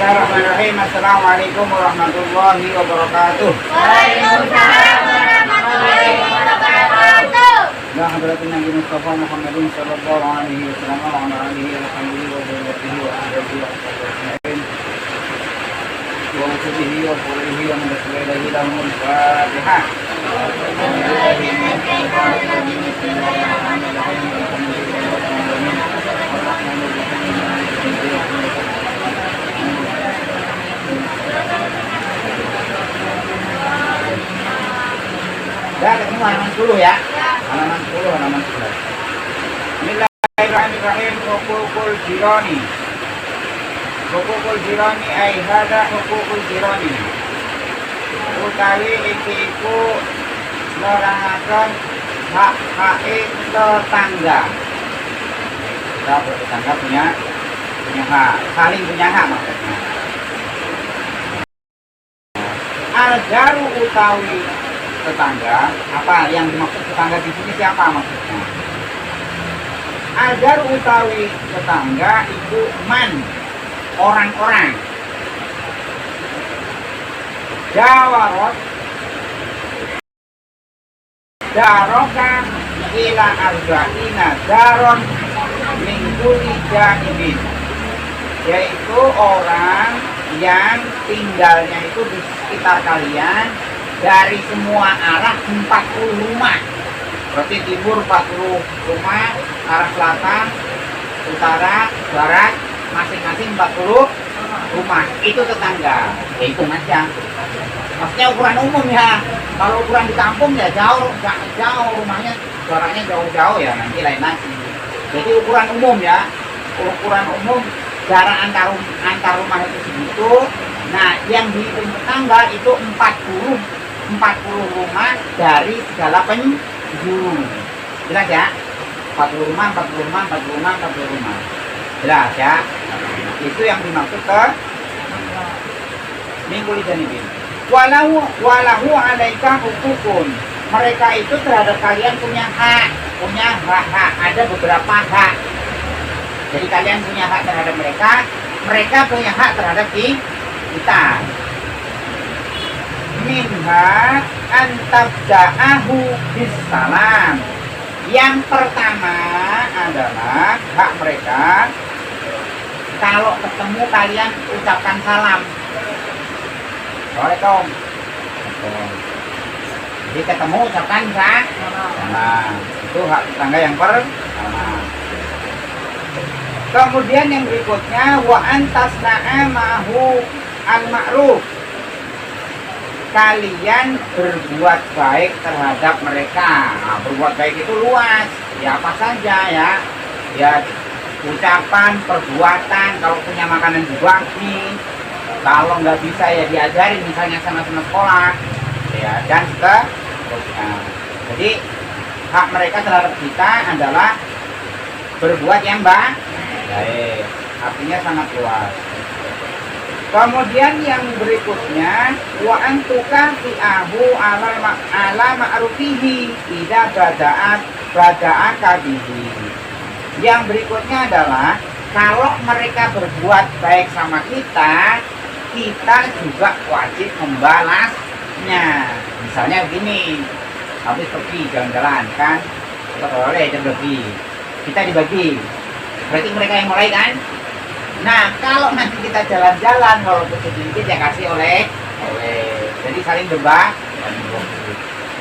Bismillahirrahmanirrahim. Assalamualaikum warahmatullahi wabarakatuh. Waalaikumsalam warahmatullahi wabarakatuh. Ya hadratin Nabi Mustafa Muhammadin sallallahu alaihi wasallam wa ala alihi wa sahbihi wa dzurriyyatihi wa ahlihi wa ashabihi wa utubihi wa qulubihi wa man tasawwara lahumul Fatihah. Ya, ketemu halaman 10 ya. Halaman 10, halaman 11. Bismillahirrahmanirrahim. Hukukul jirani. Hukukul jirani ai hada hukukul jirani. Utawi iki iku nerangaken hak-hake tetangga. Kita bertetangga punya hak, saling punya hak maksudnya. Al-jaru utawi tetangga, apa yang dimaksud tetangga di sini siapa maksudnya? Agar utawi tetangga itu man, orang-orang. Jawarot daroka ila arba'ina daron mingkuli janibin, yaitu orang yang tinggalnya itu di sekitar kalian dari semua arah 40 rumah. Berarti timur 40 rumah, arah selatan, utara, barat, masing-masing 40 rumah. Itu tetangga. Ya itu aja. Maksudnya ukuran umum ya. Kalau ukuran di kampung ya jauh rumahnya, jaraknya jauh-jauh ya, nanti lain lagi. Jadi ukuran umum ya. Ukuran umum jarak antar rumah itu segitu. Nah, yang dihitung tetangga itu 40 rumah dari segala penjuru. Jelas ya? 40 rumah. Jelas ya? Itu yang dimaksud ke mingkuli janibin. Walahu alaika hukukun. Mereka itu terhadap kalian punya hak. Ada beberapa hak. Jadi kalian punya hak terhadap mereka. Mereka punya hak terhadap kita. Minha antabda'ahu bisalam. Yang pertama adalah hak mereka, kalau ketemu kalian ucapkan salam. Assalamualaikum. Jadi ketemu ucapkan salam. Itu hak tetangga yang pertama. Kemudian yang berikutnya wa antasna'a ma'hu al-ma'ruf. Kalian berbuat baik terhadap mereka. Nah, berbuat baik itu luas, ya apa saja ya, ya ucapan, perbuatan. Kalau punya makanan dibagi, kalau nggak bisa ya diajari, misalnya sama-sama sekolah, ya dan seterusnya. Jadi hak mereka terhadap kita adalah berbuat yang baik, artinya sangat luas. Kemudian yang berikutnya wa antuka fi'ahu ala ma'rufihi idza bada'aka bihi. Yang berikutnya adalah kalau mereka berbuat baik sama kita juga wajib membalasnya. Misalnya begini, habis pergi jalan-jalan kan, kita boleh jam lebih, kita dibagi, berarti mereka yang mulai kan. Nah, kalau nanti kita jalan-jalan walaupun sedikit ya kasih oleh. Jadi saling berbagi.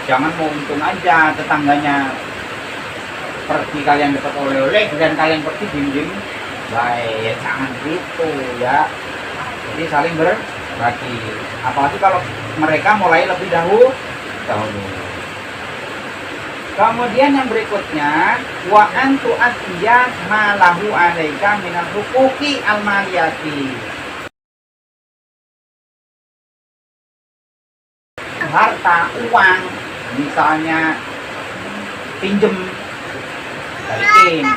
Jangan mau untung aja tetangganya pergi kalian dapat oleh-oleh dan kalian pergi diem-diem. Baik, ya jangan gitu ya. Jadi saling berbagi. Apalagi kalau mereka mulai lebih dahulu. Kemudian yang berikutnya wa antu atiya malahu alaika minal huquqi al-maliyati. Harta, uang, misalnya pinjem, balikin.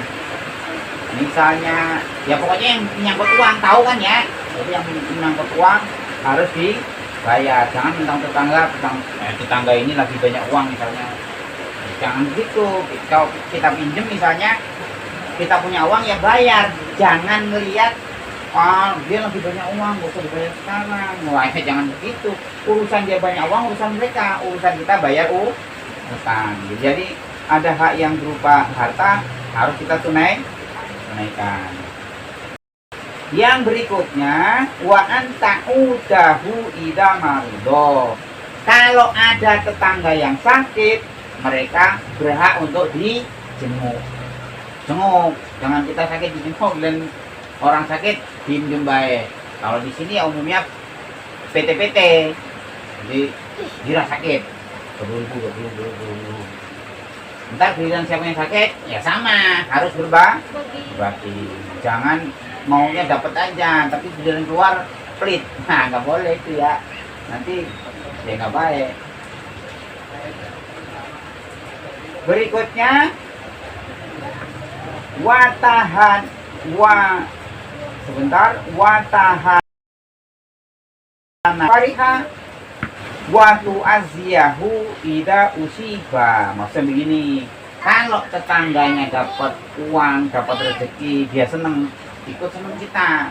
Misalnya ya pokoknya yang menyangkut uang, tahu kan ya. Jadi yang menyangkut uang harus dibayar. Jangan tentang tetangga ini lagi banyak uang misalnya. Jangan begitu. Kalau kita pinjem misalnya, kita punya uang ya bayar. Jangan melihat dia lebih banyak uang, gak usah dibayar sekarang. Wah, jangan begitu. Urusan dia banyak uang, urusan mereka. Urusan kita bayar utang. Jadi ada hak yang berupa harta harus kita tunaikan. Yang berikutnya, wa anta'udahu idza marido. Kalau ada tetangga yang sakit, mereka berhak untuk dijenguk. Jangan kita sakit dijenguk dan orang sakit diem baik. Kalau di sini ya umumnya PT-PT. Jadi dia sakit. Berburu. Entar giliran siapa yang sakit, ya sama, harus berbagi. Jangan maunya dapat aja, tapi giliran keluar pelit. Nah, nggak boleh itu ya. Nanti ya nggak baik. Berikutnya watahan fariha watu azyahu ida usiba. Maksudnya begini, kalau tetangganya dapat uang, dapat rezeki, dia seneng, ikut seneng kita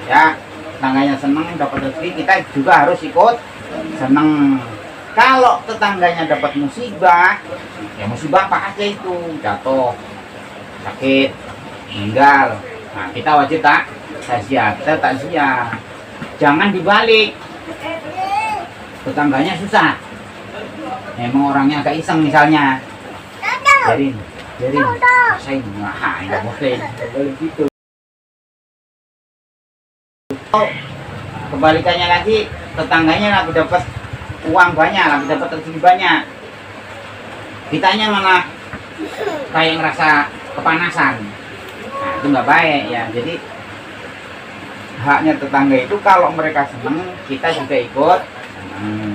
ya. Tetangganya seneng dapat rezeki, kita juga harus ikut seneng. Kalau tetangganya dapat musibah, ya musibah apa aja itu, jatuh, sakit, meninggal, nah kita wajib takziah. Jangan dibalik, tetangganya susah, emang orangnya agak iseng misalnya, jadi saya nggak boleh gitu. Kebalikannya lagi, tetangganya lagi dapat uang banyak, lagi dapat rezeki banyak, kitanya malah kayak ngerasa kepanasan. Nah, itu nggak baik ya. Jadi haknya tetangga itu kalau mereka seneng, kita juga ikut.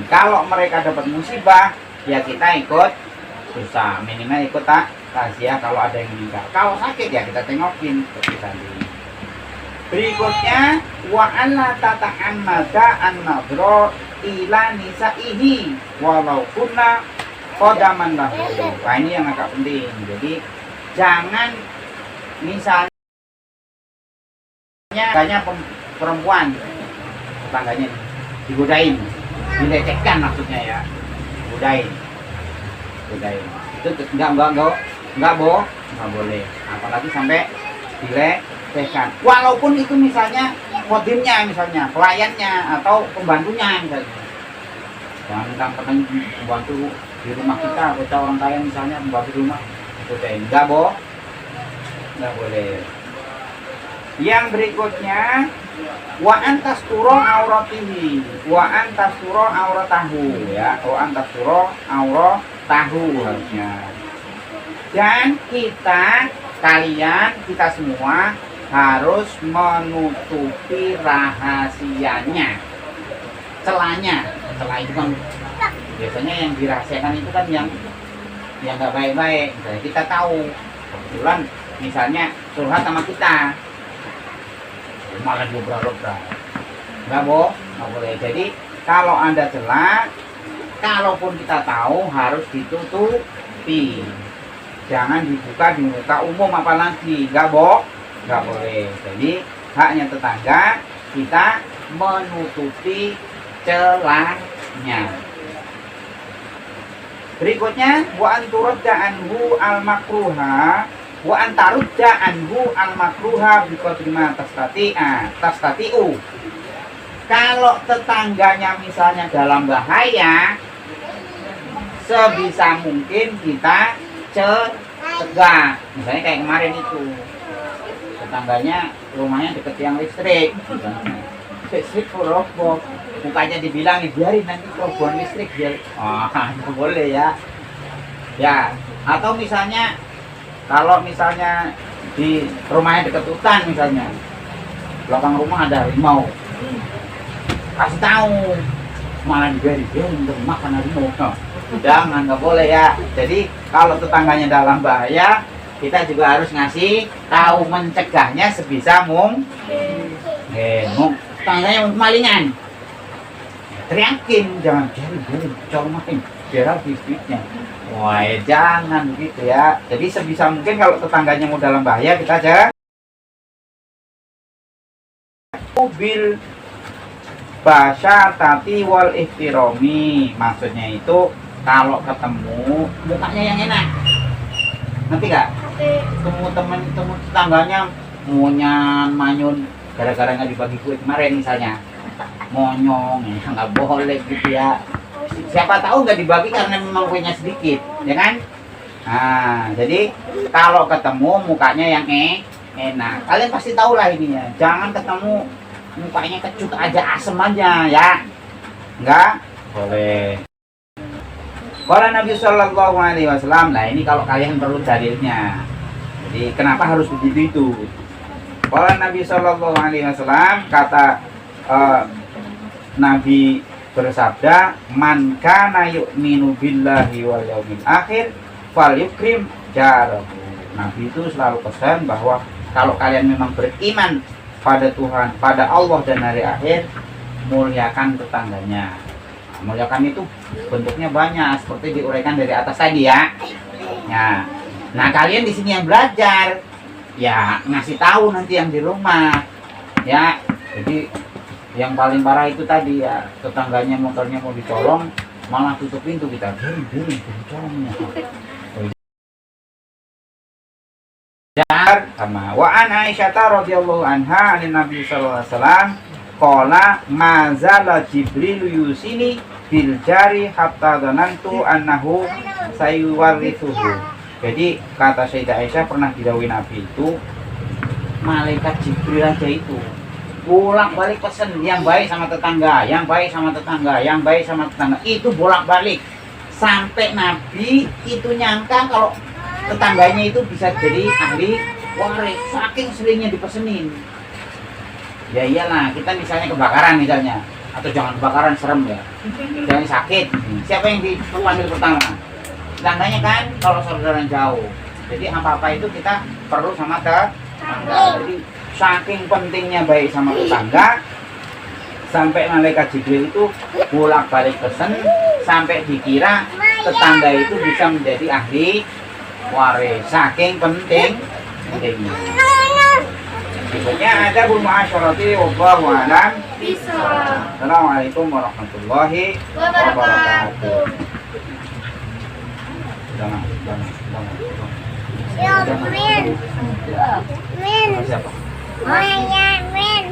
Kalau mereka dapat musibah, ya kita ikut susah, minimal ikut takziah kalau ada yang meninggal. Kalau sakit ya kita tengokin seperti tadi. Berikutnya wa anna tata'ammada an-nadra ila nisaihi walau kunna qadaman lahu. Nah, ini yang agak penting. Jadi jangan misalnya perempuan tetangganya digodain, dilecehkan maksudnya ya, godain itu nggak boleh, apalagi sampai dilecehkan. Walaupun itu misalnya kodimnya, misalnya pelayannya atau pembantunya misalnya. Jangan mentang-mentang pembantu di rumah kita, kita orang kaya misalnya pembantu rumah, godain, nggak boleh. Yang berikutnya wa antasturo auratihi wa antasturo auratahu ya, wa antasturo auratahu harusnya. Dan kita semua harus menutupi rahasianya, celahnya. Celah itu kan biasanya yang dirahasiakan itu kan yang nggak baik-baik. Misalnya kita tahu kebetulan misalnya curhat sama kita, malah dobrak-dobrak, nggak boleh. Jadi kalau ada celah, kalaupun kita tahu harus ditutupi, jangan dibuka di muka umum apalagi, nggak boleh. Jadi haknya tetangga kita menutupi celahnya. Berikutnya wa anturudda anhu al-makruha wa antarudda anhu al-makruha biqadri ma tastati'u. Kalau tetangganya misalnya dalam bahaya, sebisa mungkin kita cegah. Misalnya kayak kemarin itu, tetangganya rumahnya deket tiang listrik, listrik roboh, mukanya dibilangin biarin nanti robohan listrik biar, nggak boleh ya. Atau misalnya kalau misalnya di rumahnya dekat hutan misalnya, belakang rumah ada harimau, kasih tahu, malah dibiarin untuk makan harimau. Jangan, nggak boleh ya. Jadi kalau tetangganya dalam bahaya, kita juga harus ngasih tahu, mencegahnya sebisa mungkin. Tetangganya kemalingan, teriakin, jangan biarin colmain biar habis duitnya. Wah, jangan begitu ya. Jadi sebisa mungkin kalau tetangganya mau dalam bahaya, kita bil basyatati wal ihtirami. Maksudnya itu kalau ketemu mukanya yang enak. Ngerti gak? Ketemu tetangganya monyan manyun gara-gara nggak dibagi kue kemarin misalnya, monyong ya nggak boleh gitu ya. Siapa tahu nggak dibagi karena memang kuenya sedikit, ya kan? Nah, jadi kalau ketemu mukanya yang enak, kalian pasti tahu lah ininya. Jangan ketemu mukanya kecut aja, asem aja ya, nggak boleh. Kalau Nabi Shallallahu Alaihi Wasallam, nah ini kalau kalian perlu dalilnya. Jadi kenapa harus begitu itu? Kalau Nabi Shallallahu Alaihi Wasallam kata Nabi bersabda, man kana yu'minu billahi wal yaumil akhir falyukrim jarahu. Nabi itu selalu pesan bahwa kalau kalian memang beriman pada Tuhan, pada Allah dan hari akhir, muliakan tetangganya. Nah, muliakan itu bentuknya banyak seperti diuraikan dari atas tadi ya. Ya. Nah, kalian di sini yang belajar ya ngasih tahu nanti yang di rumah. Ya. Jadi yang paling parah itu tadi ya, tetangganya motornya mau dicolong malah tutup pintu kita. Colongnya. Sama wa an Aisyah radhiyallahu anha an Nabi sallallahu alaihi wasallam qala mazala Jibril yusini bil jari hatta dhanantu annahu sayuwarithuhu. Jadi kata Sayyidah Aisyah pernah didhawuhi Nabi itu malaikat Jibril aja itu bolak-balik pesen yang baik sama tetangga, yang baik sama tetangga, yang baik sama tetangga, itu bolak-balik sampai Nabi itu nyangka kalau tetangganya itu bisa jadi ahli waris, saking seringnya dipesenin. Ya iyalah, kita misalnya kebakaran misalnya, atau jangan kebakaran serem ya, jangan sakit, siapa yang dipanggil pertama? Tetangganya kan, kalau saudara jauh. Jadi apa-apa itu kita perlu sama tetangga. Jadi saking pentingnya baik sama tetangga, sampai malaikat Jibril itu bolak-balik pesen sampai dikira tetangga itu bisa menjadi ahli waris, saking pentingnya. Berikutnya ada Mu'asyarati wallahu a'lam bishawab. Assalamualaikum warahmatullahi wabarakatuh. Jangan. Min. Siapa? Min.